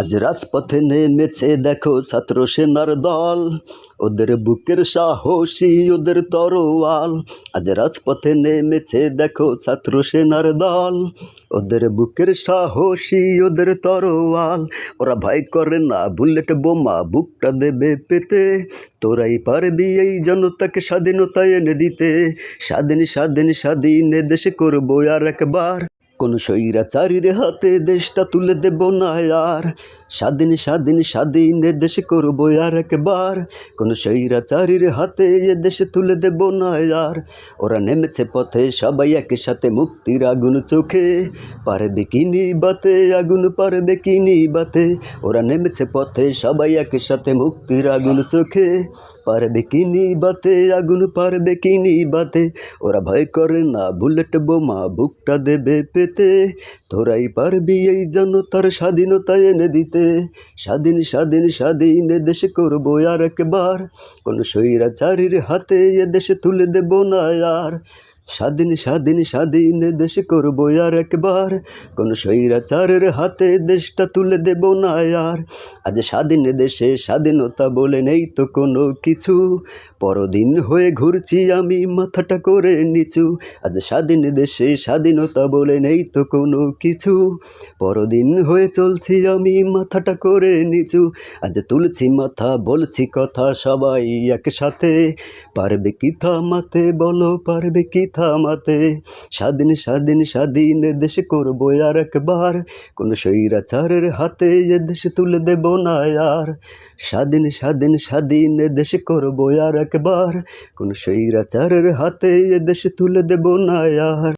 আজ রাজপথে নেমেছে দেখো ছাত্র সেনার দল, ওদের বুকের সাহসী ওদের তরোয়াল। আজ রাজপথে নেমেছে দেখো ছাত্র সেনার দল, ওদের বুকের সাহসী ওদের তরোয়াল। ওরা ভয় করে না বুলেট বোমা বুকটা দেবে পেতে, তোরাই পারবি এই জনতাকে স্বাধীনতা এনে দিতে। স্বাধীন স্বাধীন স্বাধীন এ দেশে করবো আর একবার, কোন স্বৈরাচারীর হাতে দেশটা তুলে দেব না আর। স্বাধীন স্বাধীন স্বাধীন এ দেশে করবো আর একবার, কোন স্বৈরাচারীর হাতে এ দেশে তুলে দেব না আর। ওরা নেমেছে পথে সবাই একসাথে মুক্তির আগুন চোখে, পারবে কি নিবাতে আগুন পারবে কি নিবাতে। ওরা নেমেছে পথে সবাই একসাথে মুক্তির আগুন চোখে, পারবে কি নিবাতে আগুন পারবে কি নিবাতে। ওরা ভয় করে না বুলেট বোমা বুকটা দেবে পেতে, তোরাই পারবি এই জনতার স্বাধীনতা এনে দিতে। স্বাধীন স্বাধীন স্বাধীন এ দেশে করবো আর একবার, কোন স্বৈরাচারীর হাতে এ দেশে তুলে দেব না আর। স্বাধীন স্বাধীন স্বাধীন এ দেশে করবো আর একবার, কোন স্বৈরাচারের হাতে দেশটা তুলে দেব না আর। আজ স্বাধীন দেশে স্বাধীনতা বলে নেই তো কোনো কিছু, পরদিন হয়ে ঘুরছি আমি মাথাটা করে নিচু। আজ স্বাধীন দেশে স্বাধীনতা বলে নেই তো কোনো কিছু, পরদিন হয়ে চলছি আমি মাথাটা করে নিচু। আজ তুলছি মাথা বলছি কথা সবাই একসাথে, পারবে কি থামাতে বলো পারবে কি থামাতে। স্বাধীন স্বাধীন স্বাধীন এ দেশে করবো আর একবার, কোন স্বৈরাচারের হাতে এ দেশে তুলে দেব না আর। স্বাধীন স্বাধীন স্বাধীন এ দেশে করবো আর একবার, কোন স্বৈরাচারের হাতে এ দেশে তুলে দেব না আর।